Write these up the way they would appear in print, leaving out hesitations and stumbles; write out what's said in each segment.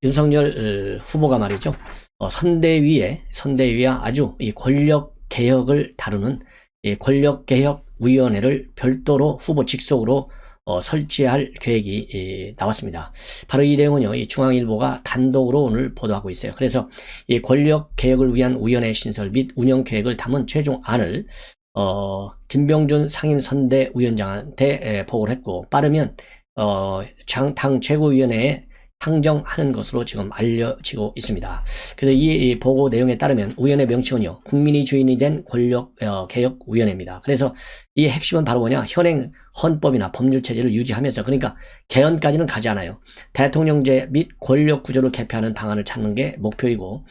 윤석열 후보가 말이죠. 선대위와 아주 이 권력 개혁을 다루는 이 권력개혁위원회를 별도로 후보 직속으로 설치할 계획이 나왔습니다. 바로 이 내용은요, 이 중앙일보가 단독으로 오늘 보도하고 있어요. 그래서 이 권력개혁을 위한 위원회 신설 및 운영 계획을 담은 최종안을 김병준 상임선대위원장한테 보고를 했고, 빠르면 당 최고위원회에 상정하는 것으로 지금 알려지고 있습니다. 그래서 이 보고 내용에 따르면 위원회 명칭은요, 국민이 주인이 된 권력개혁위원회입니다. 그래서 이 핵심은 바로 뭐냐, 현행 헌법이나 법률체제를 유지하면서, 그러니까 개헌까지는 가지 않아요. 대통령제 및 권력구조를 개편하는 방안을 찾는 게 목표이고,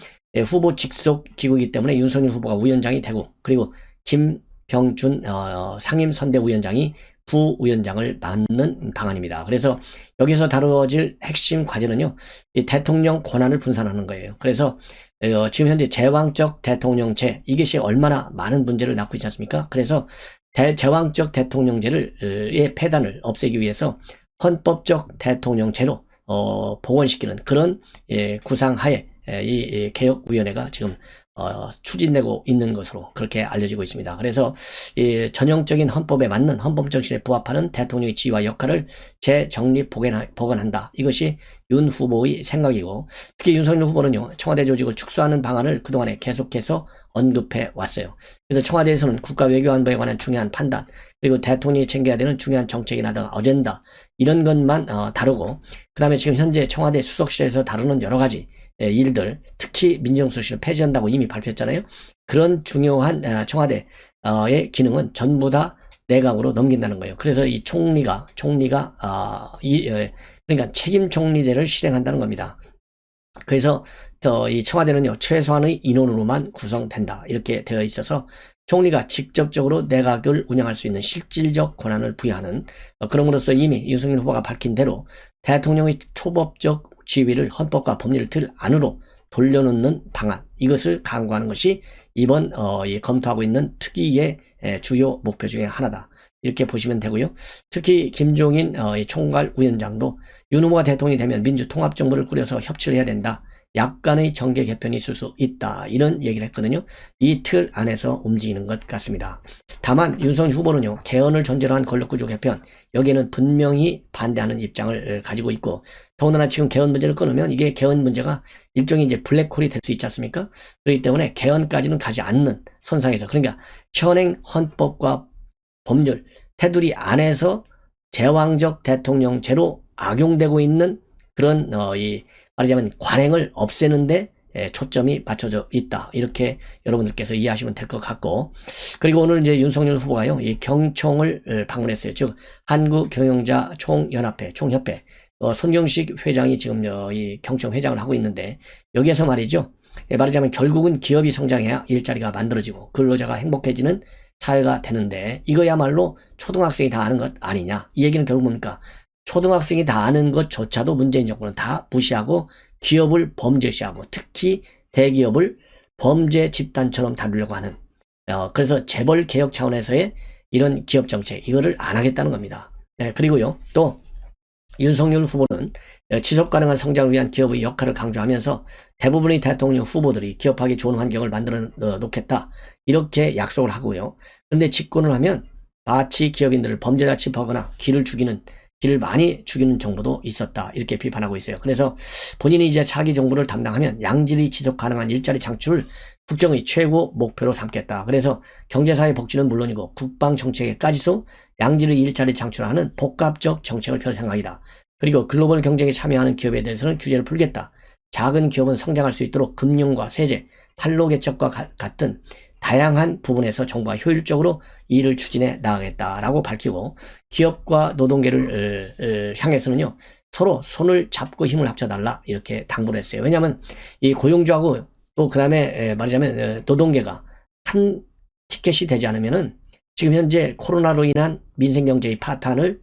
후보 직속 기구이기 때문에 윤석열 후보가 위원장이 되고, 그리고 김병준 상임선대위원장이 부위원장을 맡는 방안입니다. 그래서 여기서 다루어질 핵심 과제는요, 이 대통령 권한을 분산하는 거예요. 그래서 지금 현재 제왕적 대통령제, 이것이 얼마나 많은 문제를 낳고 있지 않습니까? 그래서 제왕적 대통령제의 폐단을 없애기 위해서 헌법적 대통령제로 복원시키는 그런 구상하에 이 개혁위원회가 지금 추진되고 있는 것으로 그렇게 알려지고 있습니다. 그래서 이 전형적인 헌법에 맞는 헌법 정신에 부합하는 대통령의 지위와 역할을 재정립 복원한다. 이것이 윤 후보의 생각이고, 특히 윤석열 후보는요, 청와대 조직을 축소하는 방안을 그동안에 계속해서 언급해 왔어요. 그래서 청와대에서는 국가 외교안보에 관한 중요한 판단, 그리고 대통령이 챙겨야 되는 중요한 정책이나 어젠다, 이런 것만 다루고, 그 다음에 지금 현재 청와대 수석실에서 다루는 여러 가지 일들, 특히 민정수석실을 폐지한다고 이미 발표했잖아요. 그런 중요한 청와대의 기능은 전부 다 내각으로 넘긴다는 거예요. 그래서 이 총리가 그러니까 책임 총리제를 실행한다는 겁니다. 그래서 이 청와대는요, 최소한의 인원으로만 구성된다, 이렇게 되어 있어서 총리가 직접적으로 내각을 운영할 수 있는 실질적 권한을 부여하는, 그럼으로써 이미 윤석열 후보가 밝힌 대로 대통령의 초법적 지위를 헌법과 법률 틀 안으로 돌려놓는 방안, 이것을 강구하는 것이 이번 검토하고 있는 특위의 주요 목표 중에 하나다, 이렇게 보시면 되고요. 특히 김종인 총괄위원장도 윤 후보가 대통령이 되면 민주통합정부를 꾸려서 협치를 해야 된다, 약간의 정계 개편이 있을 수 있다, 이런 얘기를 했거든요. 이 틀 안에서 움직이는 것 같습니다. 다만 윤석열 후보는요, 개헌을 전제로 한 권력구조 개편, 여기에는 분명히 반대하는 입장을 가지고 있고, 더군다나 지금 개헌 문제를 끊으면 이게 개헌 문제가 일종의 이제 블랙홀이 될 수 있지 않습니까? 그렇기 때문에 개헌까지는 가지 않는 선상에서, 그러니까 현행 헌법과 법률 테두리 안에서 제왕적 대통령제로 악용되고 있는 그런 말하자면 관행을 없애는데 초점이 맞춰져 있다, 이렇게 여러분들께서 이해하시면 될 것 같고, 그리고 오늘 이제 윤석열 후보가요, 이 경총을 방문했어요. 즉 한국경영자 총연합회 총협회 손경식 회장이 지금 이 경총 회장을 하고 있는데, 여기에서 말이죠, 말하자면 결국은 기업이 성장해야 일자리가 만들어지고 근로자가 행복해지는 사회가 되는데, 이거야말로 초등학생이 다 아는 것 아니냐, 이 얘기는 결국 뭡니까? 초등학생이 다 아는 것조차도 문재인 정부는 다 무시하고 기업을 범죄시하고, 특히 대기업을 범죄 집단처럼 다루려고 하는, 그래서 재벌 개혁 차원에서의 이런 기업 정책, 이거를 안 하겠다는 겁니다. 그리고요, 또 윤석열 후보는 지속 가능한 성장을 위한 기업의 역할을 강조하면서 대부분의 대통령 후보들이 기업하기 좋은 환경을 만들어 놓겠다, 이렇게 약속을 하고요. 그런데 집권을 하면 마치 기업인들을 범죄자 취급하거나 길을 많이 죽이는 정부도 있었다, 이렇게 비판하고 있어요. 그래서 본인이 이제 차기 정부를 담당하면 양질의 지속 가능한 일자리 창출을 국정의 최고 목표로 삼겠다. 그래서 경제사회 복지는 물론이고 국방 정책에까지도 양질의 일자리 창출하는 복합적 정책을 펼 생각이다. 그리고 글로벌 경쟁에 참여하는 기업에 대해서는 규제를 풀겠다. 작은 기업은 성장할 수 있도록 금융과 세제, 판로 개척과 같은 다양한 부분에서 정부가 효율적으로 일을 추진해 나가겠다라고 밝히고, 기업과 노동계를 향해서는요, 서로 손을 잡고 힘을 합쳐달라, 이렇게 당부를 했어요. 왜냐하면 이 고용주하고 또 그 다음에 말하자면 노동계가 한 티켓이 되지 않으면은 지금 현재 코로나로 인한 민생경제의 파탄을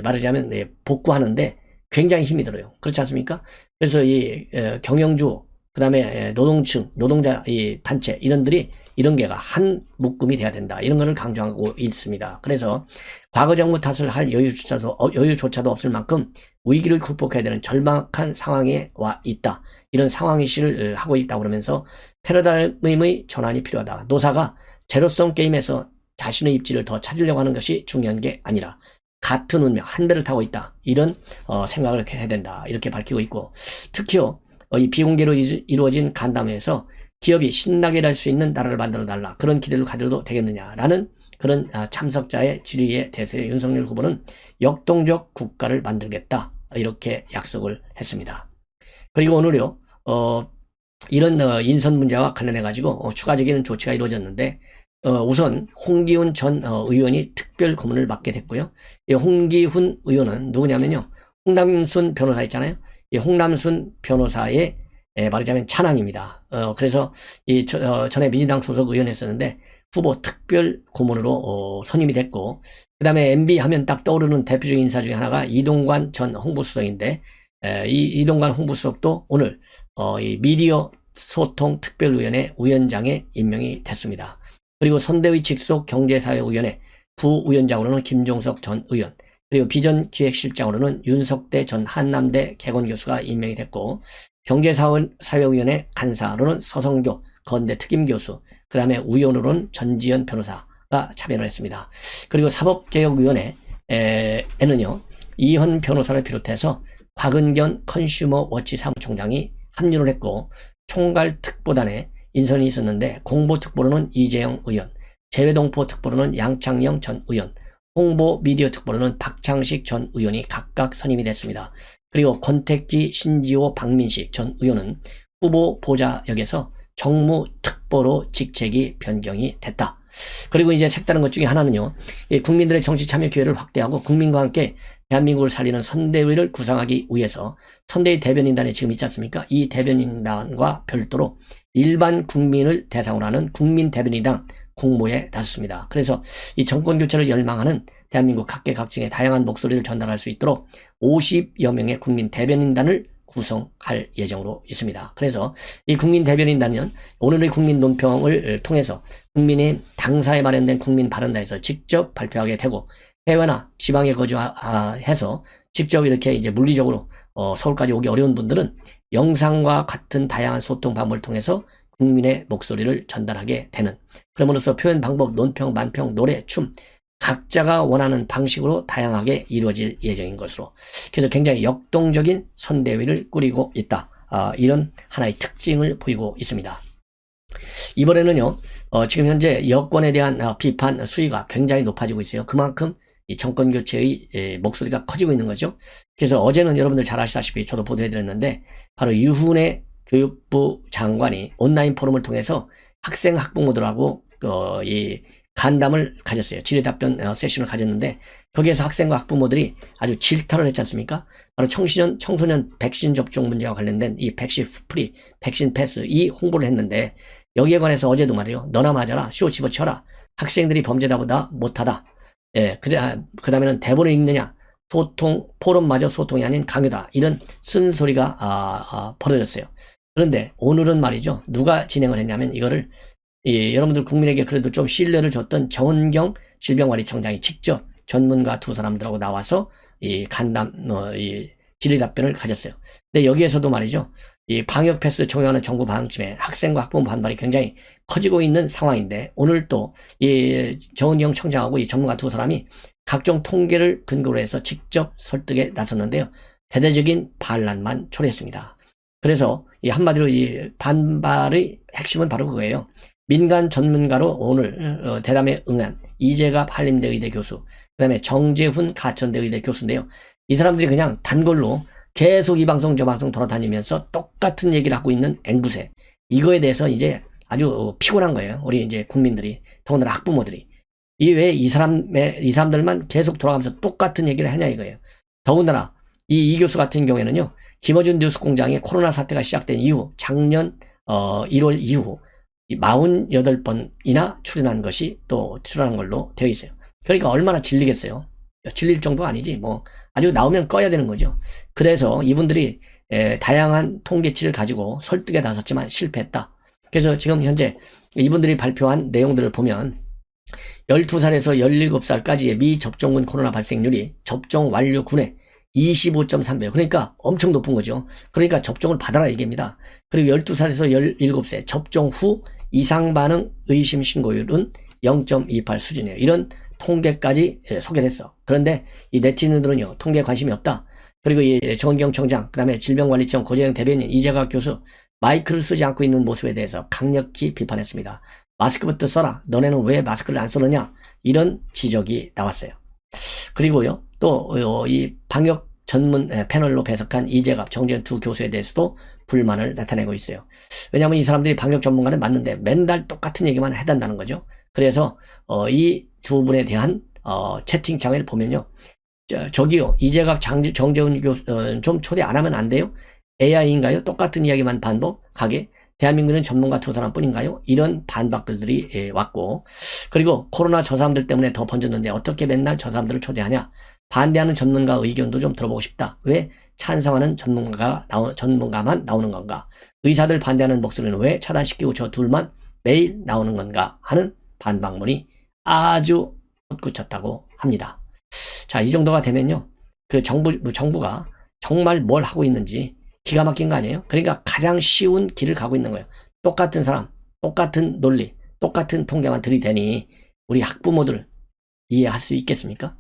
말하자면 복구하는데 굉장히 힘이 들어요. 그렇지 않습니까? 그래서 이 경영주, 그 다음에 노동층, 노동자 이 단체, 이런들이 이런 게가 한 묶음이 돼야 된다. 이런 것을 강조하고 있습니다. 그래서 과거 정부 탓을 할 여유조차도 없을 만큼 위기를 극복해야 되는 절박한 상황에 와 있다. 이런 상황이시를 하고 있다고 그러면서 패러다임의 전환이 필요하다. 노사가 제로섬 게임에서 자신의 입지를 더 찾으려고 하는 것이 중요한 게 아니라 같은 운명, 한 배를 타고 있다. 이런 생각을 해야 된다. 이렇게 밝히고 있고, 특히요, 이 비공개로 이루어진 간담회에서 기업이 신나게 일할 수 있는 나라를 만들어 달라. 그런 기대를 가져도 되겠느냐라는 그런 참석자의 질의에 대해서 윤석열 후보는 역동적 국가를 만들겠다. 이렇게 약속을 했습니다. 그리고 오늘요, 이런 인선 문제와 관련해 가지고 추가적인 조치가 이루어졌는데, 우선 홍기훈 전 의원이 특별 고문을 맡게 됐고요. 이 홍기훈 의원은 누구냐면요, 홍남순 변호사 있잖아요. 이 홍남순 변호사의 말하자면 차남입니다. 그래서 이 전에 민주당 소속 의원이었었는데 후보 특별 고문으로 선임이 됐고, 그 다음에 MB 하면 딱 떠오르는 대표적인 인사 중에 하나가 이동관 전 홍보수석인데, 이동관 홍보수석도 오늘 이 미디어 소통 특별위원회 위원장에 임명이 됐습니다. 그리고 선대위 직속 경제사회위원회 부위원장으로는 김종석 전 의원, 그리고 비전기획실장으로는 윤석대 전 한남대 개건교수가 임명이 됐고, 경제사회위원회 간사로는 서성교 건대 특임교수, 그 다음에 위원으로는 전지현 변호사가 참여를 했습니다. 그리고 사법개혁위원회에는요, 이현 변호사를 비롯해서 곽은견 컨슈머워치 사무총장이 합류를 했고, 총괄특보단에 인선이 있었는데 공보특보로는 이재영 의원, 재외동포특보로는 양창영 전 의원, 홍보미디어특보로는 박창식 전 의원이 각각 선임이 됐습니다. 그리고 권택기, 신지호, 박민식 전 의원은 후보 보좌역에서 정무특보로 직책이 변경이 됐다. 그리고 이제 색다른 것 중에 하나는요, 국민들의 정치 참여 기회를 확대하고 국민과 함께 대한민국을 살리는 선대위를 구성하기 위해서 선대위 대변인단이 지금 있지 않습니까? 이 대변인단과 별도로 일반 국민을 대상으로 하는 국민대변인단 공모에 나섰습니다. 그래서 이 정권교체를 열망하는 대한민국 각계각층의 다양한 목소리를 전달할 수 있도록 50여 명의 국민대변인단을 구성할 예정으로 있습니다. 그래서 이 국민대변인단은 오늘의 국민 논평을 통해서 국민의 당사에 마련된 국민 발언단에서 직접 발표하게 되고, 해외나 지방에 거주해서 직접 이렇게 이제 물리적으로 서울까지 오기 어려운 분들은 영상과 같은 다양한 소통 방법을 통해서 국민의 목소리를 전달하게 되는, 그럼으로써 표현 방법, 논평, 만평, 노래, 춤 각자가 원하는 방식으로 다양하게 이루어질 예정인 것으로, 그래서 굉장히 역동적인 선대위를 꾸리고 있다. 이런 하나의 특징을 보이고 있습니다. 이번에는요, 지금 현재 여권에 대한 비판 수위가 굉장히 높아지고 있어요. 그만큼 이 정권 교체의 목소리가 커지고 있는 거죠. 그래서 어제는 여러분들 잘 아시다시피 저도 보도해드렸는데, 바로 유훈의 교육부 장관이 온라인 포럼을 통해서 학생 학부모들하고 이 간담을 가졌어요. 질의답변 세션을 가졌는데, 거기에서 학생과 학부모들이 아주 질타를 했지 않습니까? 바로 청소년 백신 접종 문제와 관련된 이 백신 프리, 백신 패스 이 홍보를 했는데, 여기에 관해서 어제도 말이요, 너나 맞아라, 쇼 집어쳐라, 학생들이 범죄자보다 못하다, 예, 그 다음에는 대본을 읽느냐, 포럼마저 소통이 아닌 강요다, 이런 쓴소리가 벌어졌어요. 그런데 오늘은 말이죠, 누가 진행을 했냐면, 이거를 여러분들 국민에게 그래도 좀 신뢰를 줬던 정은경 질병관리청장이 직접 전문가 두 사람들하고 나와서 이 질의 답변을 가졌어요. 근데 여기에서도 말이죠, 이 방역 패스 적용하는 정부 방침에 학생과 학부모 반발이 굉장히 커지고 있는 상황인데, 오늘 또 이 정은경 청장하고 이 전문가 두 사람이 각종 통계를 근거로 해서 직접 설득에 나섰는데요, 대대적인 반란만 초래했습니다. 그래서 이 한마디로 이 반발의 핵심은 바로 그거예요. 민간 전문가로 오늘 대담에 응한 이재갑 한림대의대 교수, 그 다음에 정재훈 가천대의대 교수인데요, 이 사람들이 그냥 단골로 계속 이 방송 저 방송 돌아다니면서 똑같은 얘기를 하고 있는 앵부새, 이거에 대해서 이제 아주 피곤한 거예요. 우리 이제 국민들이, 더군다나 학부모들이. 왜 이 사람들만 계속 돌아가면서 똑같은 얘기를 하냐 이거예요. 더군다나 이 교수 같은 경우에는요, 김어준 뉴스공장의 코로나 사태가 시작된 이후, 작년 1월 이후 48번이나 출연한 걸로 되어 있어요. 그러니까 얼마나 질리겠어요. 질릴 정도가 아니지, 뭐 아주 나오면 꺼야 되는 거죠. 그래서 이분들이 다양한 통계치를 가지고 설득에 나섰지만 실패했다. 그래서 지금 현재 이분들이 발표한 내용들을 보면 12살에서 17살까지의 미접종군 코로나 발생률이 접종 완료군의 25.3배. 그러니까 엄청 높은 거죠. 그러니까 접종을 받아라 얘기입니다. 그리고 12살에서 17세 접종 후 이상 반응 의심 신고율은 0.28 수준이에요. 이런 통계까지 소개를 했어. 그런데 이 네티즌들은요, 통계에 관심이 없다. 그리고 이 정은경 청장, 그 다음에 질병관리청 고재영 대변인, 이재각 교수, 마이크를 쓰지 않고 있는 모습에 대해서 강력히 비판했습니다. 마스크부터 써라. 너네는 왜 마스크를 안 쓰느냐? 이런 지적이 나왔어요. 그리고요, 또 이 방역 전문 패널로 배석한 이재갑, 정재현 두 교수에 대해서도 불만을 나타내고 있어요. 왜냐하면 이 사람들이 방역 전문가는 맞는데 맨날 똑같은 얘기만 해댄다는 거죠. 그래서 이 두 분에 대한 채팅창을 보면요, 저기요, 이재갑, 정재훈 교수 좀 초대 안 하면 안 돼요? AI인가요? 똑같은 이야기만 반복하게. 대한민국은 전문가 두 사람뿐인가요? 이런 반박글들이 왔고, 그리고 코로나 저 사람들 때문에 더 번졌는데 어떻게 맨날 저 사람들을 초대하냐? 반대하는 전문가 의견도 좀 들어보고 싶다. 왜 찬성하는 전문가만 나오는 건가? 의사들 반대하는 목소리는 왜 차단시키고 저 둘만 매일 나오는 건가? 하는 반박문이 아주 솟구쳤다고 합니다. 자, 이 정도가 되면요, 그 정부가 정말 뭘 하고 있는지 기가 막힌 거 아니에요? 그러니까 가장 쉬운 길을 가고 있는 거예요. 똑같은 사람, 똑같은 논리, 똑같은 통계만 들이대니 우리 학부모들 이해할 수 있겠습니까?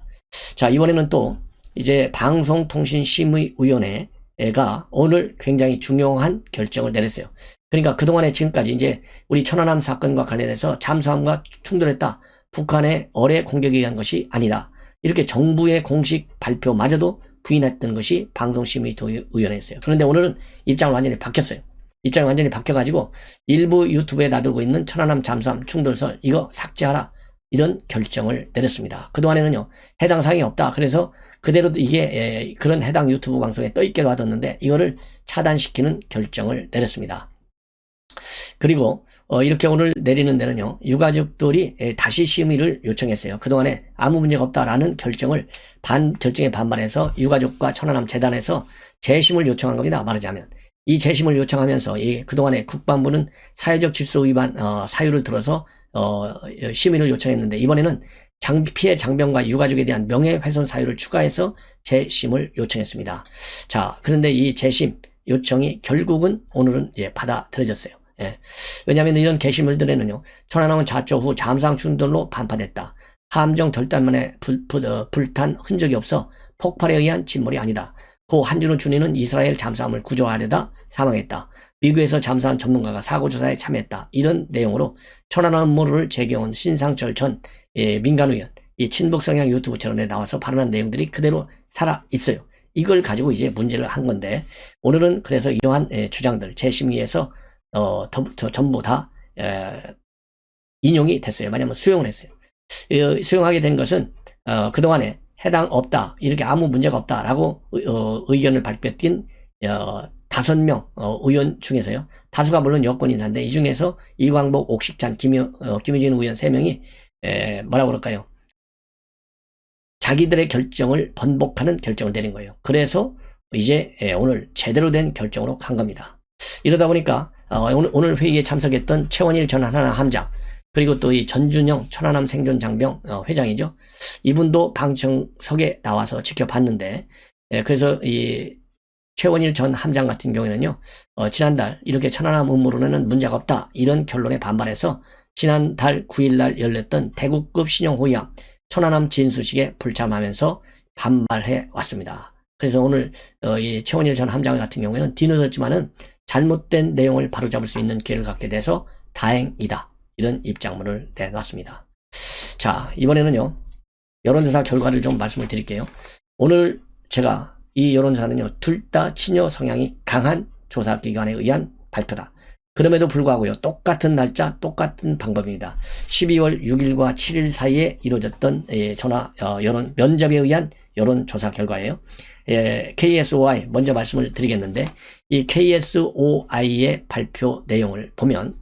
자, 이번에는 또 이제 방송통신심의위원회가 오늘 굉장히 중요한 결정을 내렸어요. 그러니까 그동안에 지금까지 이제 우리 천안함 사건과 관련해서 잠수함과 충돌했다. 북한의 어뢰 공격에 의한 것이 아니다. 이렇게 정부의 공식 발표마저도 부인했던 것이 방송심의위원회였어요. 그런데 오늘은 입장을 완전히 바뀌었어요. 입장이 완전히 바뀌어가지고 일부 유튜브에 놔두고 있는 천안함 잠수함 충돌설 이거 삭제하라. 이런 결정을 내렸습니다. 그동안에는요, 해당 사항이 없다. 그래서 그대로 이게 그런 해당 유튜브 방송에 떠있게 놔뒀는데 이거를 차단시키는 결정을 내렸습니다. 그리고 이렇게 오늘 내리는 데는요, 유가족들이 다시 심의를 요청했어요. 그동안에 아무 문제가 없다라는 결정에 반발해서 유가족과 천안함 재단에서 재심을 요청한 겁니다. 말하자면 이 재심을 요청하면서 그동안에 국방부는 사회적 질서 위반 사유를 들어서 심의를 요청했는데 이번에는 피해 장병과 유가족에 대한 명예훼손 사유를 추가해서 재심을 요청했습니다. 자, 그런데 이 재심 요청이 결국은 오늘은 이제 받아들여졌어요. 예. 왜냐하면 이런 게시물들에는요, 천안함은 좌초 후 잠수함 충돌로 반파됐다. 함정 절단만에 불탄 흔적이 없어 폭발에 의한 침몰이 아니다. 고 한준호 준위는 이스라엘 잠수함을 구조하려다 사망했다. 미국에서 잠수함 전문가가 사고조사에 참여했다. 이런 내용으로 천안함 음모를 제기해온 신상철 전 민간의원, 이 친북 성향 유튜브 채널에 나와서 발언한 내용들이 그대로 살아있어요. 이걸 가지고 이제 문제를 한 건데, 오늘은 그래서 이러한 주장들 재심의에서 전부 다 인용이 됐어요. 왜냐하면 수용을 했어요. 수용하게 된 것은 그동안에 해당 없다, 이렇게 아무 문제가 없다라고 의견을 발표했던 5명 의원 중에서요, 다수가 물론 여권 인사인데 이 중에서 이광복, 옥식찬, 김유진 의원 3명이 뭐라고 그럴까요? 자기들의 결정을 번복하는 결정을 내린 거예요. 그래서 이제 오늘 제대로 된 결정으로 간 겁니다. 이러다 보니까 오늘 회의에 참석했던 최원일 전 하나남 함장, 그리고 또 이 전준영 천안함 생존 장병 회장이죠. 이분도 방청석에 나와서 지켜봤는데, 그래서 이 최원일 전 함장 같은 경우에는요, 지난달 이렇게 천안함 음모론에는 문제가 없다, 이런 결론에 반발해서 지난달 9일날 열렸던 대국급 신용호위함 천안함 진수식에 불참하면서 반발해 왔습니다. 그래서 오늘 이 최원일 전 함장 같은 경우에는 뒤늦었지만은 잘못된 내용을 바로잡을 수 있는 기회를 갖게 돼서 다행이다, 이런 입장문을 내놨습니다. 자, 이번에는요, 여론조사 결과를 좀 말씀을 드릴게요. 오늘 제가 이 여론조사는요, 둘 다 친여 성향이 강한 조사기관에 의한 발표다. 그럼에도 불구하고요, 똑같은 날짜, 똑같은 방법입니다. 12월 6일과 7일 사이에 이루어졌던 여론 면접에 의한 여론조사 결과예요. KSOI 먼저 말씀을 드리겠는데, 이 KSOI의 발표 내용을 보면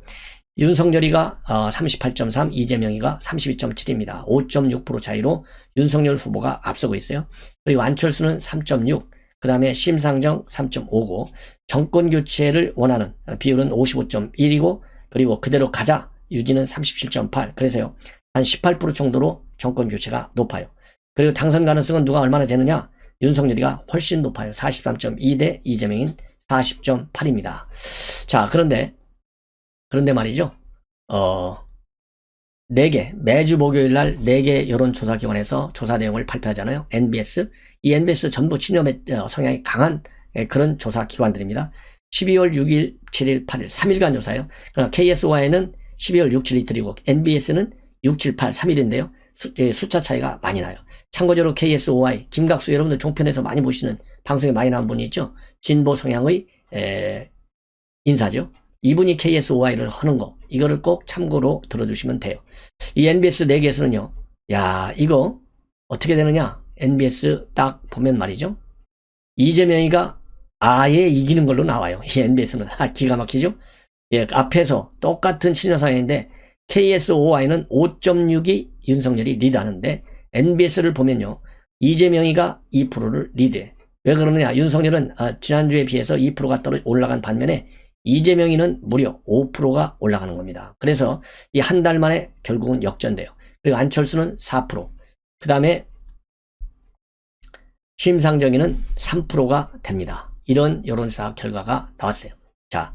윤석열이가 38.3, 이재명이가 32.7입니다. 5.6% 차이로 윤석열 후보가 앞서고 있어요. 그리고 안철수는 3.6, 그 다음에 심상정 3.59, 정권 교체를 원하는 비율은 55.1이고 그리고 그대로 가자. 유지는 37.8. 그래서요. 한 18% 정도로 정권 교체가 높아요. 그리고 당선 가능성은 누가 얼마나 되느냐? 윤석열이가 훨씬 높아요. 43.2 대 이재명인 40.8입니다. 자, 그런데 말이죠. 4개, 매주 목요일 날 4개 여론조사기관에서 조사 내용을 발표하잖아요. NBS. 이 NBS 전부 친여 성향이 강한 그런 조사기관들입니다. 12월 6일, 7일, 8일, 3일간 조사예요. 그러나 KSY는 12월 6, 7 이틀이고 NBS는 6, 7, 8, 3일인데요. 숫자 차이가 많이 나요. 참고적으로 KSOY, 김각수 여러분들 종편에서 많이 보시는 방송에 많이 나온 분이 있죠. 진보 성향의 인사죠. 이분이 KSOY를 하는 거, 이거를 꼭 참고로 들어주시면 돼요. 이 NBS 4개에서는요, 야, 이거 어떻게 되느냐? NBS 딱 보면 말이죠. 이재명이가 아예 이기는 걸로 나와요. 이 NBS는. 기가 막히죠? 예, 앞에서 똑같은 친여성향인데 KSOY는 5.6이 윤석열이 리드하는데 NBS를 보면요. 이재명이가 2%를 리드해. 왜 그러느냐? 윤석열은 지난주에 비해서 2%가 올라간 반면에 이재명이는 무려 5%가 올라가는 겁니다. 그래서 이 한 달 만에 결국은 역전돼요. 그리고 안철수는 4%. 그 다음에 심상정이는 3%가 됩니다. 이런 여론조사 결과가 나왔어요. 자,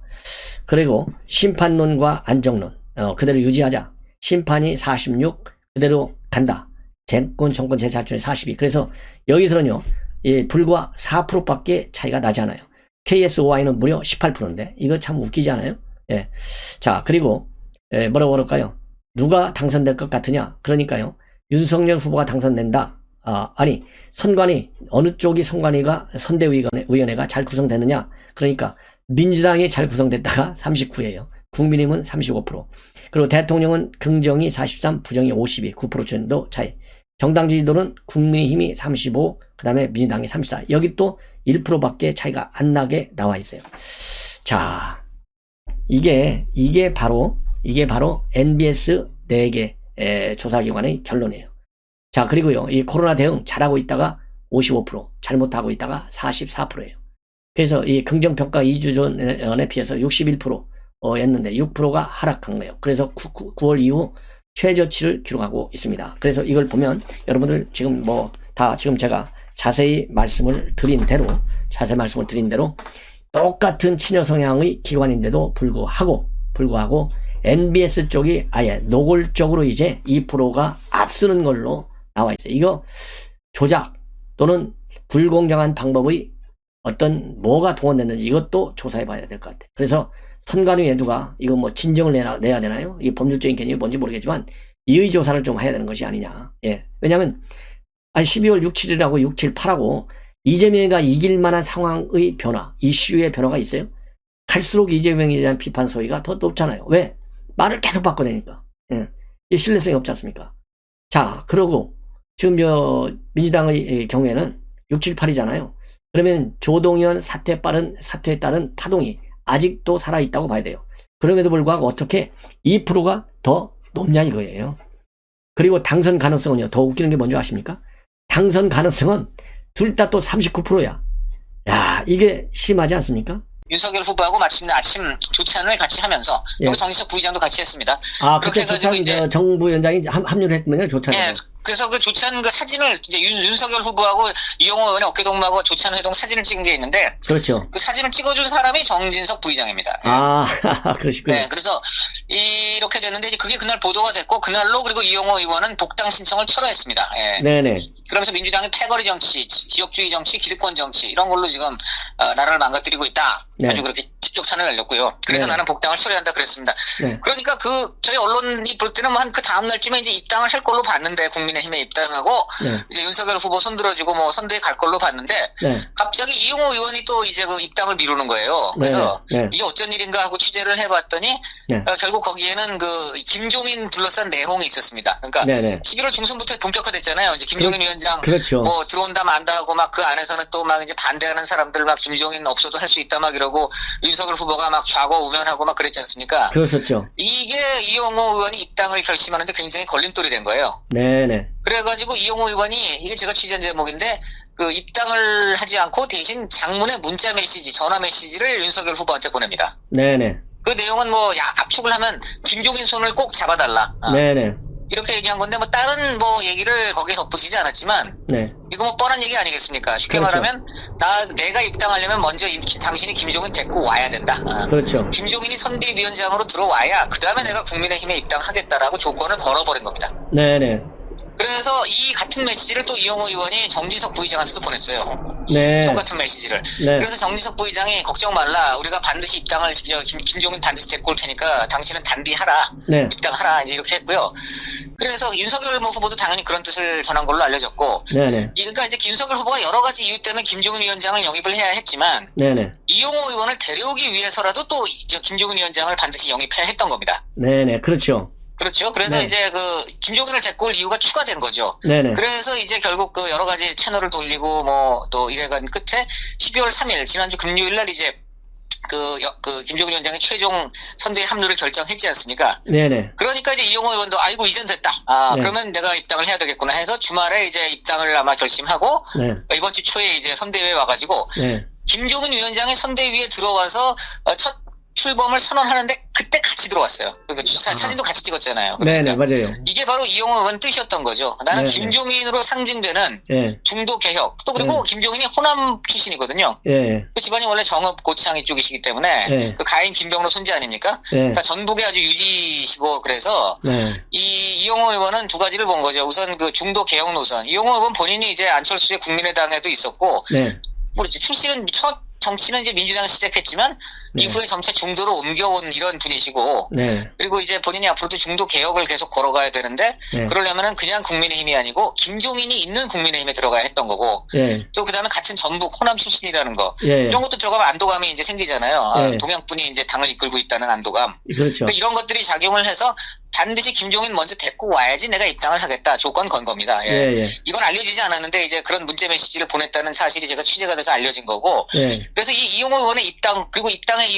그리고 심판론과 안정론 그대로 유지하자. 심판이 46 그대로 간다. 정권 재창출이 42. 그래서 여기서는요, 불과 4%밖에 차이가 나지 않아요. KSOY는 무려 18%인데 이거 참 웃기지 않아요? 예. 자, 그리고 뭐라고 그럴까요? 누가 당선될 것 같으냐? 그러니까요, 윤석열 후보가 당선된다. 아니, 선관위 어느 쪽이 선대위원회가 잘 구성되느냐? 그러니까 민주당이 잘 구성됐다가 39예요. 국민의힘은 35%. 그리고 대통령은 긍정이 43, 부정이 52, 9% 정도 차이. 정당 지지도는 국민의힘이 35, 그 다음에 민주당이 34. 여기 또 1%밖에 차이가 안 나게 나와 있어요. 자, 이게 바로 NBS 4개 조사기관의 결론이에요. 자, 그리고요, 이 코로나 대응 잘하고 있다가 55%, 잘못하고 있다가 44%예요. 그래서 이 긍정평가 2주 전에 비해서 61%였는데 6%가 하락한 거예요. 그래서 9월 이후 최저치를 기록하고 있습니다. 그래서 이걸 보면 여러분들 지금 지금 제가 자세히 말씀을 드린 대로 똑같은 친여 성향의 기관인데도 불구하고 NBS 쪽이 아예 노골적으로 이제 2%가 앞서는 걸로 나와 있어요. 이거 조작 또는 불공정한 방법의 뭐가 동원됐는지 이것도 조사해 봐야 될 것 같아요. 그래서 선관위에 누가 이거 진정을 내야 되나요? 이 법률적인 개념이 뭔지 모르겠지만 이의 조사를 좀 해야 되는 것이 아니냐. 예. 왜냐면 12월 6, 7일하고 6, 7, 8하고 이재명이가 이길 만한 상황의 변화, 이슈의 변화가 있어요. 갈수록 이재명에 대한 비판 소위가 더 높잖아요. 왜? 말을 계속 바꿔내니까. 예. 이 신뢰성이 없지 않습니까? 자, 그러고 지금 민주당의 경우에는 6, 7, 8이잖아요. 그러면 조동현 사태에 따른 파동이 아직도 살아있다고 봐야 돼요. 그럼에도 불구하고 어떻게 2%가 더 높냐 이거예요. 그리고 당선 가능성은요, 더 웃기는 게 뭔지 아십니까? 당선 가능성은 둘 다 또 39%야. 야, 이게 심하지 않습니까? 윤석열 후보하고 마침내 아침 조찬을 같이 하면서 여기 정진석 부의장도 같이 했습니다. 그렇게 해가지고 이제 정부위원장이 합류를 했군요, 조찬에. 예, 그래서 그 조찬 그 사진을 이제 윤석열 후보하고 이용호 의원의 어깨동무하고 조찬 회동 사진을 찍은 게 있는데, 그렇죠. 그 사진을 찍어준 사람이 정진석 부의장입니다. 그러시군요. 네, 그래서 이렇게 됐는데 이제 그게 그날 보도가 됐고 그날로 그리고 이용호 의원은 복당 신청을 철회했습니다. 예. 네네. 그러면서 민주당이 패거리 정치, 지역주의 정치, 기득권 정치 이런 걸로 지금 나라를 망가뜨리고 있다. 네. 아주 그렇게 직격탄을 날렸고요. 그래서 네. 나는 복당을 처리한다 그랬습니다. 네. 그러니까 저희 언론이 볼 때는 한 그 다음 날쯤에 이제 입당을 할 걸로 봤는데, 국민의힘에 입당하고 네. 이제 윤석열 후보 손들어주고 선대에 갈 걸로 봤는데, 네. 갑자기 이용호 의원이 또 이제 그 입당을 미루는 거예요. 그래서 네. 이게 어쩐 일인가 하고 취재를 해봤더니 네. 결국 거기에는 그 김종인 둘러싼 내용이 있었습니다. 그러니까 11월 중순부터 본격화됐잖아요. 이제 김종인 위원장 그렇죠. 들어온다 만다 하고 막 그 안에서는 또 막 이제 반대하는 사람들 막 김종인 없어도 할 수 있다 막 이러고 윤석열 후보가 막 좌고우면하고 막 그랬지 않습니까? 그렇었죠. 이게 이용호 의원이 입당을 결심하는데 굉장히 걸림돌이 된 거예요. 네네. 그래가지고 이용호 의원이, 이게 제가 취재한 제목인데, 그 입당을 하지 않고 대신 장문의 문자 메시지, 전화 메시지를 윤석열 후보한테 보냅니다. 네네. 그 내용은 뭐 압축을 하면 김종인 손을 꼭 잡아달라. 네네. 이렇게 얘기한 건데 뭐 다른 뭐 얘기를 거기에 덧붙이지 않았지만 네. 이거 뭐 뻔한 얘기 아니겠습니까? 쉽게 그렇죠. 말하면 내가 입당하려면 먼저 당신이 김종인 데리고 와야 된다. 그렇죠. 김종인이 선대위원장으로 들어와야 그 다음에 내가 국민의힘에 입당하겠다라고 조건을 걸어버린 겁니다. 네네. 그래서 이 같은 메시지를 또 이용호 의원이 정진석 부의장한테도 보냈어요. 네. 똑같은 메시지를. 네. 그래서 정진석 부의장이 걱정 말라. 우리가 반드시 입당을 김종인 반드시 데리고 올 테니까 당신은 단디하라. 네. 입당하라. 이제 이렇게 했고요. 그래서 윤석열 후보도 당연히 그런 뜻을 전한 걸로 알려졌고. 네네. 그러니까 이제 김석열 후보가 여러 가지 이유 때문에 김종인 위원장을 영입을 해야 했지만 네네. 이용호 의원을 데려오기 위해서라도 또 김종인 위원장을 반드시 영입해야 했던 겁니다. 네네. 그렇죠. 그렇죠. 그래서 네. 이제 그 김종인을 데리고 올 이유가 추가된 거죠. 네네. 그래서 이제 결국 그 여러 가지 채널을 돌리고 뭐 또 이래간 끝에 12월 3일 지난주 금요일 날 이제 그 김종인 위원장의 최종 선대위 합류를 결정했지 않습니까? 네네. 그러니까 이제 이용호 의원도 아이고 이젠 됐다. 네. 그러면 내가 입당을 해야 되겠구나 해서 주말에 이제 입당을 아마 결심하고 네. 이번 주 초에 이제 선대위에 와가지고 네. 김종인 위원장이 선대위에 들어와서 첫 출범을 선언하는데 그때 같이 들어왔어요. 그러니까 사진도 같이 찍었잖아요. 네네. 그러니까 맞아요. 이게 바로 이용호 의원 뜻이었던 거죠. 나는 네네. 김종인으로 상징되는 예. 중도 개혁. 또 그리고 김종인이 호남 출신이거든요. 예. 그 집안이 원래 정읍 고창 이쪽이시기 때문에 네. 그 가인 김병로 손자 아닙니까? 예. 그러니까 전북에 아주 유지시고 그래서 네. 이 이용호 의원은 두 가지를 본 거죠. 우선 그 중도 개혁 노선. 이용호 의원 본인이 이제 안철수의 국민의당에도 있었고 네. 우리 출신은 첫 정치는 이제 민주당을 시작했지만 네. 이후에 점차 중도로 옮겨온 이런 분이시고 네. 그리고 이제 본인이 앞으로도 중도 개혁을 계속 걸어가야 되는데 네. 그러려면은 그냥 국민의힘이 아니고 김종인이 있는 국민의힘에 들어가야 했던 거고 예. 또 그다음에 같은 전북 호남 출신이라는 거 예. 이런 것도 들어가면 안도감이 이제 생기잖아요. 네. 동양분이 이제 당을 이끌고 있다는 안도감. 그렇죠. 그러니까 이런 것들이 작용을 해서 반드시 김종인 먼저 데리고 와야지 내가 입당을 하겠다 조건 건 겁니다. 예. 예. 예. 이건 알려지지 않았는데 이제 그런 문자 메시지를 보냈다는 사실이 제가 취재가 돼서 알려진 거고. 예. 그래서 이 이용호 의원의 입당 그리고 입당에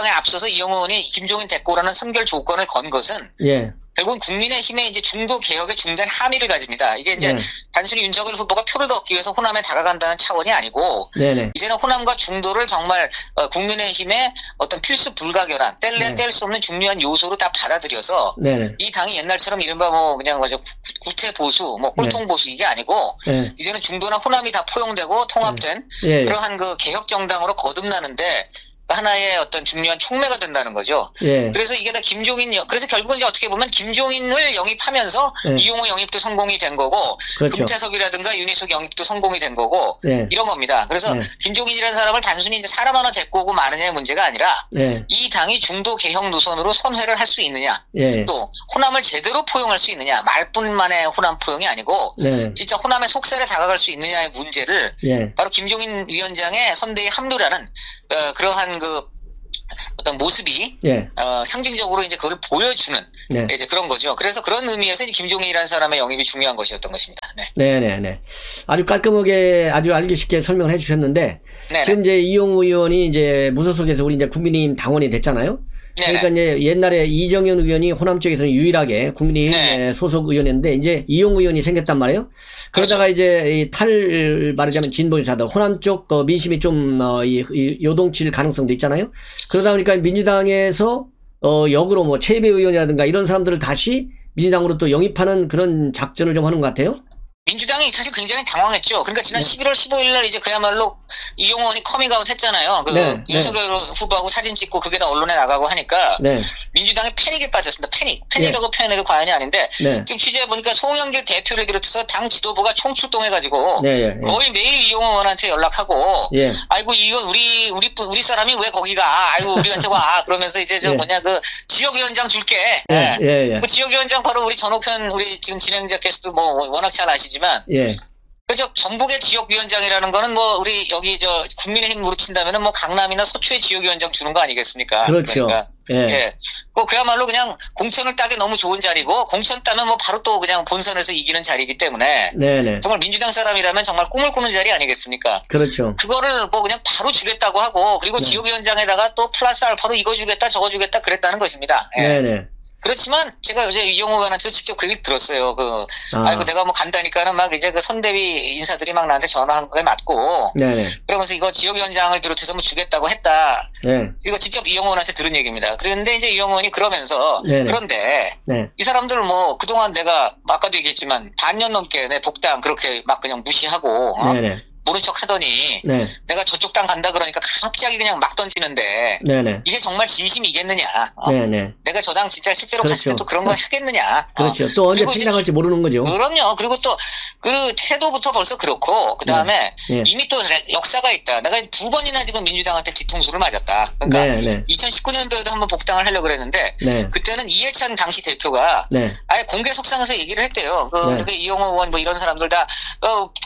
앞서서 이용호 의원이 김종인 데리고 오라는 선결 조건을 건 것은 예. 결국은 국민의힘의 이제 중도 개혁에 중대한 함의를 가집니다. 이게 이제 네. 단순히 윤석열 후보가 표를 더 얻기 위해서 호남에 다가간다는 차원이 아니고 네네. 이제는 호남과 중도를 정말 국민의힘의 어떤 필수 불가결한 뗄래야 뗄 수 없는 중요한 요소로 다 받아들여서 네네. 이 당이 옛날처럼 이른바 뭐 그냥 뭐죠 구태 보수 뭐 꼴통 보수 이게 아니고 예. 이제는 중도나 호남이 다 포용되고 통합된 예. 그러한 그 개혁 정당으로 거듭나는데 하나의 어떤 중요한 촉매가 된다는 거죠. 예. 그래서 이게 다 그래서 결국은 이제 어떻게 보면 김종인을 영입하면서 네. 이용호 영입도 성공이 된 거고, 그렇죠. 금태섭이라든가 윤희숙 영입도 성공이 된 거고, 네. 이런 겁니다. 그래서 네. 김종인이라는 사람을 단순히 이제 사람 하나 데리고 오고 마느냐의 문제가 아니라, 예. 이 당이 중도 개혁 노선으로 선회를 할 수 있느냐, 예. 또 호남을 제대로 포용할 수 있느냐, 말뿐만의 호남 포용이 아니고, 네. 진짜 호남의 속세를 다가갈 수 있느냐의 문제를 예. 바로 김종인 위원장의 선대위 합류라는 그러한 그 어떤 모습이 예. 상징적으로 이제 그걸 보여주는 네. 이제 그런 거죠. 그래서 그런 의미에서 이제 김종인이라는 사람의 영입이 중요한 것이었던 것입니다. 네. 네네네. 아주 깔끔하게 아주 알기 쉽게 설명을 해주셨는데 네네. 지금 이제 이용우 의원이 이제 무소속에서 우리 이제 국민의힘 당원이 됐잖아요. 그러니까 네네. 이제 옛날에 이정현 의원이 호남 쪽에서는 유일하게 국민의힘 네. 소속 의원이었는데 이제 이용우 의원이 생겼단 말이에요. 그러다가 이제 말하자면 진보주사들 호남 쪽 민심이 좀 요동칠 가능성도 있잖아요. 그러다 보니까 민주당에서 역으로 뭐 최이배 의원이라든가 이런 사람들을 다시 민주당으로 또 영입하는 그런 작전을 좀 하는 것 같아요. 민주당이 사실 굉장히 당황했죠. 그러니까 지난 11월 15일 날 이제 그야말로 이용호 의원이 커밍아웃 했잖아요. 네, 윤석열 후보하고 사진 찍고 그게 다 언론에 나가고 하니까 네. 민주당이 패닉에 빠졌습니다. 패닉이라고 표현해도 과언이 아닌데 네. 지금 취재해 보니까 송영길 대표를 비롯해서 당 지도부가 총출동해가지고 네, 예, 예. 거의 매일 이용호 의원한테 연락하고 예. 아이고 이건 우리 사람이 왜 거기 가? 아이고 우리한테 와. 그러면서 이제 저 예. 그 지역위원장 줄게. 예, 예, 예. 그 지역위원장 바로 우리 전옥현 우리 지금 진행자께서도 뭐 워낙 잘 아시지만 예. 그저 전북의 지역위원장이라는 거는 뭐 우리 여기 저 국민의힘으로 친다면은 뭐 강남이나 서초의 지역위원장 주는 거 아니겠습니까? 그렇죠. 그러니까 예. 예. 그야말로 그냥 공천을 따기 너무 좋은 자리고 공천 따면 뭐 바로 또 그냥 본선에서 이기는 자리이기 때문에 네네. 정말 민주당 사람이라면 정말 꿈을 꾸는 자리 아니겠습니까? 그렇죠. 그거를 뭐 그냥 바로 주겠다고 하고 그리고 네. 지역위원장에다가 또 플러스 알파로 이거 주겠다 저거 주겠다 그랬다는 것입니다. 예. 네네. 그렇지만 제가 어제 이용호 의원한테 직접 그 얘기 들었어요. 아이고 내가 뭐 간다니까는 막 이제 그 선대위 인사들이 막 나한테 전화한 거에 맞고. 네네. 그러면서 이거 지역위원장을 비롯해서 뭐 주겠다고 했다. 네. 이거 직접 이용호 의원한테 들은 얘기입니다. 그런데 이제 이용호 의원이 그러면서 네네. 그런데 네. 이 사람들 뭐 그동안 내가 아까도 얘기했지만 반년 넘게 내 복당 그렇게 막 그냥 무시하고 네네. 모른 척 하더니 네. 내가 저쪽 당 간다 그러니까 갑자기 그냥 막 던지는데 네네. 이게 정말 진심이겠느냐? 네네. 내가 저 당 진짜 실제로 그렇죠. 갔을 때도 그런 거 하겠느냐? 그렇죠. 또 언제 그리고 피나 이제 갈지 모르는 거죠. 그럼요. 그리고 또 그 태도부터 벌써 그렇고 그 다음에 네. 이미 또 역사가 있다. 내가 2번이나 지금 민주당한테 뒤통수를 맞았다. 그러니까 네. 2019년도에도 한번 복당을 하려고 그랬는데 네. 그때는 이해찬 당시 대표가 네. 아예 공개 속상해서 얘기를 했대요. 네. 이렇게 이용호 의원 뭐 이런 사람들 다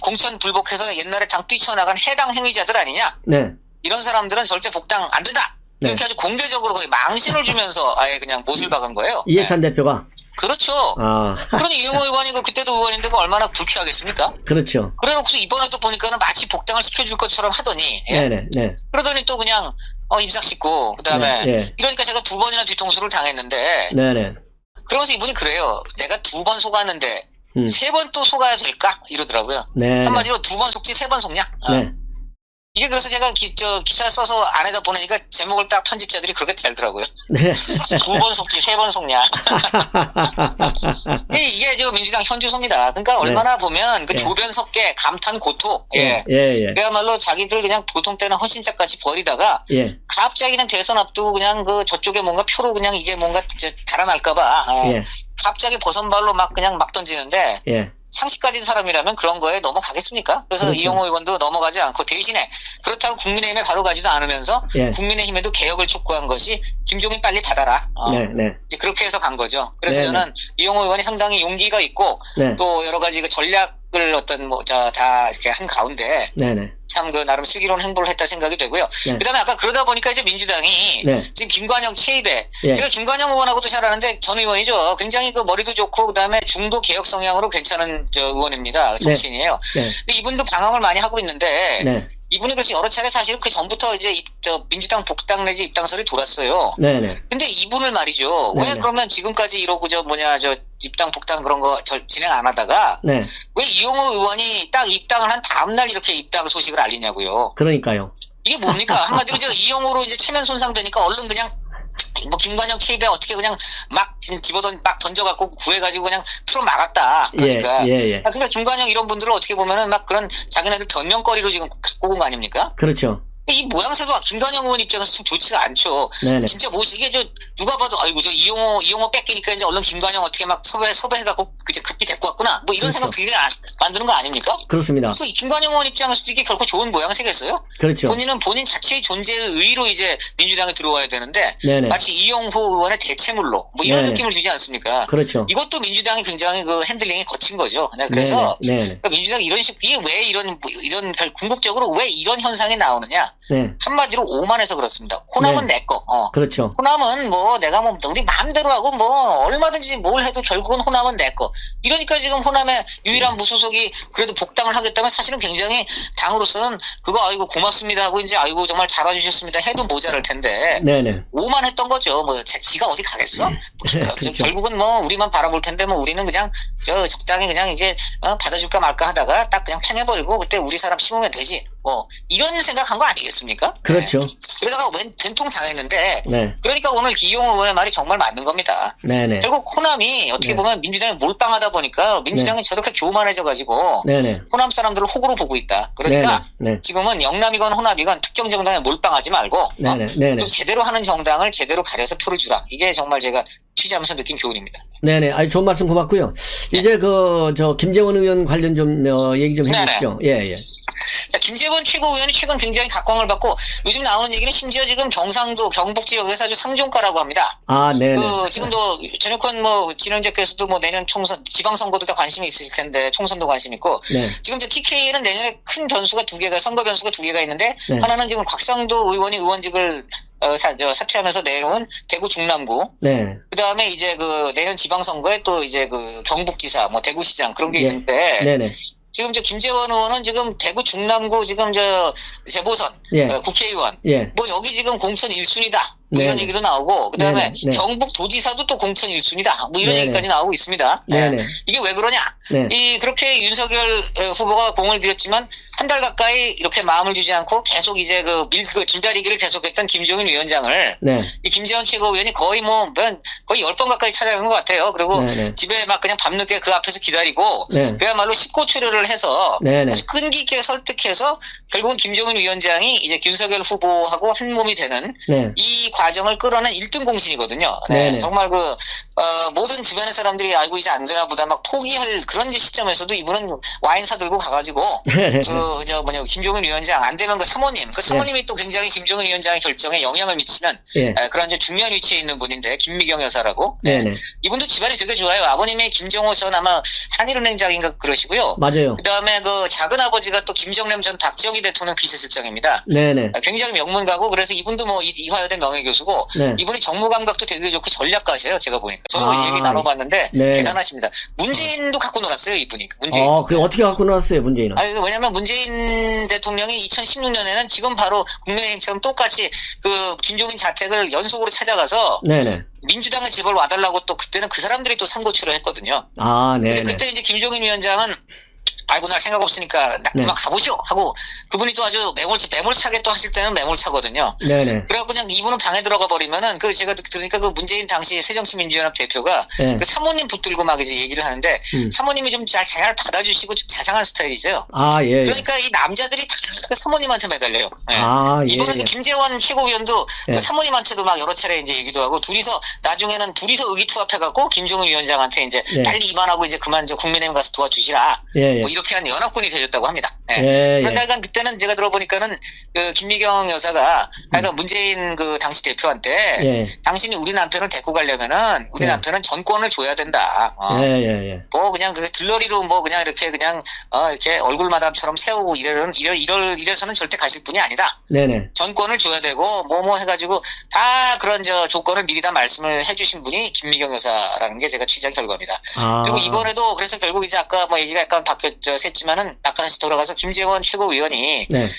공천 불복해서 옛날에 당 뛰쳐나간 해당 행위자들 아니냐? 네. 이런 사람들은 절대 복당 안 된다. 네. 이렇게 아주 공개적으로 거의 망신을 주면서 아예 그냥 못을 박은 거예요. 이해찬 대표가. 그렇죠. 아. 그러니 이용호 의원이 그때도 의원인데 얼마나 불쾌하겠습니까? 그렇죠. 그래놓고서 이번에도 보니까는 마치 복당을 시켜줄 것처럼 하더니 네네. 네. 그러더니 또 그냥 입싹 씻고 그다음에 네. 이러니까 제가 2번이나 뒤통수를 당했는데 네네. 그러면서 이분이 그래요. 내가 2번 속았는데 3번 또 속아야 될까? 이러더라고요. 네. 한마디로 2번 속지 3번 속냐? 네. 이게 그래서 제가 기사 써서 안에다 보내니까 제목을 딱 편집자들이 그렇게 달더라고요. 네. 2번 속지 3번 속냐. 이게 저 민주당 현주소입니다. 그러니까 얼마나 보면 그 예. 조변 섞게 감탄 고토. 예. 예. 그야말로 자기들 그냥 보통 때는 헌신짝같이 버리다가 예. 갑자기는 대선 앞두고 그냥 저쪽에 뭔가 표로 그냥 이게 뭔가 달아날까봐 예. 갑자기 버선발로 막 그냥 막 던지는데 예. 상식 가진 사람이라면 그런 거에 넘어가겠습니까? 그래서 그렇죠. 이용호 의원도 넘어가지 않고 대신에 그렇다고 국민의힘에 바로 가지도 않으면서 예. 국민의힘에도 개혁을 촉구한 것이 김종인 빨리 받아라. 네. 이제 그렇게 해서 간 거죠. 그래서 네네. 저는 이용호 의원이 상당히 용기가 있고 네. 또 여러 가지 그 전략을 다 이렇게 한 가운데 네네. 참 나름 슬기로운 행보를 했다 생각이 되고요. 네. 그다음에 아까 그러다 보니까 이제 민주당이 네. 지금 김관영 체입에 예. 제가 김관영 의원하고도 잘 아는데 전 의원이죠. 굉장히 머리도 좋고 그다음에 중도 개혁 성향으로 괜찮은 의원입니다. 정치인이에요. 네. 근데 이분도 방황을 많이 하고 있는데 네. 이분이 그래서 여러 차례 사실 그 전부터 이제 민주당 복당 내지 입당설이 돌았어요. 네네. 근데 이분을 말이죠. 왜 네네. 그러면 지금까지 이러고 입당 복당 그런 거 진행 안 하다가 네. 왜 이용호 의원이 딱 입당을 한 다음날 이렇게 입당 소식을 알리냐고요. 그러니까요. 이게 뭡니까? 한마디로 이용호로 이제 체면 손상되니까 얼른 그냥 김관영 체입에 어떻게 그냥 막 막 던져갖고 구해가지고 그냥 틀어 막았다. 그러니까. 예. 그러니까 김관영 이런 분들은 어떻게 보면은 막 그런 자기네들 변명거리로 지금 갖고 온 거 아닙니까? 그렇죠. 이 모양새도 김관영 의원 입장에서 좀 좋지가 않죠. 네네. 진짜 이게 누가 봐도 아이고 이용호 뺏기니까 이제 얼른 김관영 어떻게 막 섭외해갖고 이제 급히 데리고 왔구나. 뭐 이런 그렇죠. 생각 들게 만드는 거 아닙니까? 그렇습니다. 그래서 이 김관영 의원 입장에서도 이게 결코 좋은 모양새겠어요? 그렇죠. 본인은 본인 자체의 존재의 의의로 이제 민주당에 들어와야 되는데 네네. 마치 이용호 의원의 대체물로 뭐 이런 네네. 느낌을 주지 않습니까? 그렇죠. 이것도 민주당이 굉장히 핸들링이 거친 거죠. 그래서 네네. 그러니까 민주당이 이런 이게 왜 이런 궁극적으로 왜 이런 현상이 나오느냐? 네. 한마디로 오만해서 그렇습니다. 호남은 내 거. 그렇죠. 호남은 내가 우리 마음대로 하고 얼마든지 뭘 해도 결국은 호남은 내 거. 이러니까 지금 호남의 유일한 무소속이 그래도 복당을 하겠다면 사실은 굉장히 당으로서는 그거 아이고 고맙습니다 하고 이제 아이고 정말 잘 와주셨습니다 해도 모자랄 텐데 네네. 오만했던 거죠. 지가 어디 가겠어? 그렇죠. 결국은 우리만 바라볼 텐데 우리는 그냥 적당히 그냥 이제 받아줄까 말까 하다가 딱 그냥 팽해버리고 그때 우리 사람 심으면 되지. 이런 생각한 거 아니겠습니까? 그렇죠. 네. 그러다가 된통 당했는데 네. 그러니까 오늘 이용호 의원의 말이 정말 맞는 겁니다. 네네. 결국 호남이 어떻게 네. 보면 민주당이 몰빵하다 보니까 민주당이 저렇게 교만해져가지고 네네. 호남 사람들을 호구로 보고 있다. 그러니까 네네. 지금은 영남이건 호남이건 특정 정당에 몰빵하지 말고 네네. 좀 제대로 하는 정당을 제대로 가려서 표를 주라. 이게 정말 제가 취재하면서 느낀 교훈입니다. 네네. 아주 좋은 말씀 고맙고요. 이제 김재원 의원 관련 좀 얘기 좀 해주시죠. 예. 자, 김재원 최고위원이 최근 굉장히 각광을 받고 요즘 나오는 얘기는 심지어 지금 경상도 경북 지역에서 아주 상종가라고 합니다. 아, 네네. 지금도 전역권 진영재께서도 내년 총선 지방선거도 다 관심이 있으실 텐데 총선도 관심 있고 네. 지금 TK에는 내년에 큰 변수가 2개가 선거 변수가 2개가 있는데 네. 하나는 지금 곽상도 의원이 의원직을 사퇴하면서 내려온 대구 중남구. 네. 그 다음에 이제 내년 지방선거에 또 이제 경북지사, 대구시장 그런 게 예. 있는데. 네네. 지금 김재원 의원은 지금 대구 중남구 지금 재보선 예. 국회의원 예. 여기 지금 공천 1순위다 뭐 이런 네네. 얘기도 나오고 그다음에 네네. 네. 경북 도지사도 또 공천 1순위다. 뭐 이런 네네. 얘기까지 나오고 있습니다. 네네. 이게 왜 그러냐? 네. 그렇게 윤석열 후보가 공을 들였지만 한 달 가까이 이렇게 마음을 주지 않고 계속 이제 그 줄다리기를 계속했던 김종인 위원장을 네. 이 김재원 최고위원이 거의 거의 10번 가까이 찾아간 것 같아요. 그리고 네네. 집에 막 그냥 밤늦게 그 앞에서 기다리고 네. 그야말로 식고초려를 해서 네네. 아주 끈기 있게 설득해서 결국은 김종인 위원장이 이제 윤석열 후보하고 한 몸이 되는 네. 이 과정을 끌어낸 1등 공신이거든요. 네, 네네. 정말 모든 주변의 사람들이 알고 이제 안 되나 보다 막 포기할 그런 시점에서도 이분은 와인 사들고 가가지고 네네. 김종인 위원장 안 되면 그 사모님이 또 굉장히 김종인 위원장의 결정에 영향을 미치는 예. 그런 이제 중요한 위치에 있는 분인데 김미경 여사라고. 네네. 이분도 집안이 되게 좋아요. 아버님이 김정호 전 아마 한일은행장인가 그러시고요. 맞아요. 그다음에 그 작은 아버지가 또 김정남 전 박정희 대통령 비서실장입니다. 네네. 굉장히 명문가고 그래서 이분도 뭐 이화여대 명예교수고 네. 이분이 정무 감각도 되게 좋고 전략가세요. 제가 보니까 저도 아, 얘기 나눠봤는데 네. 대단하십니다. 문재인도 갖고 놀았어요 이분이. 문재인. 그게 어떻게 갖고 나왔어요, 문재인은? 아니, 왜냐면 문재인 대통령이 2016년에는 지금 바로 국민의힘처럼 똑같이 그 김종인 자택을 연속으로 찾아가서 네네. 민주당의 제발 와달라고 또 그때는 그 사람들이 또 선고치로 했거든요. 아, 근데 네네. 그때 이제 김종인 위원장은 아이고 나 생각 없으니까 네. 그만 가보시오 하고 그분이 또 아주 매몰차게 또 하실 때는 매몰차거든요. 네네. 그래갖고 그냥 이분은 방에 들어가 버리면은 제가 들으니까 그 문재인 당시 새정치민주연합 대표가 네. 그 사모님 붙들고 막 이제 얘기를 하는데 사모님이 좀 잘 받아주시고 좀 자상한 스타일이세요. 아, 예. 그러니까 이 남자들이 다 그 사모님한테 매달려요. 네. 아, 예. 이번에 김재원 최고위원도 예. 그 사모님한테도 막 여러 차례 이제 얘기도 하고 나중에는 둘이서 의기투합해갖고 김종인 위원장한테 이제 예. 빨리 이만하고 이제 그만 저 국민의힘 가서 도와주시라. 예, 예. 뭐 이렇게 한 연합군이 되셨다고 합니다. 예. 예, 그런데 예. 하여간 그때는 제가 들어보니까는 그 김미경 여사가 하여간 문재인 그 당시 대표한테 예. 당신이 우리 남편을 데리고 가려면은 우리 예. 남편은 전권을 줘야 된다. 예, 예, 예. 뭐 그냥 그 들러리로 뭐 그냥 이렇게 이렇게 얼굴 마담처럼 세우고 이래서는 절대 가실 분이 아니다. 네네. 전권을 줘야 되고 뭐 해가지고 다 그런 조건을 미리 다 말씀을 해주신 분이 김미경 여사라는 게 제가 취재 결과입니다. 아. 그리고 이번에도 그래서 결국 이제 아까 뭐 얘기가 약간 샜지만은 약간씩 돌아가서 김재원 최고위원이 네.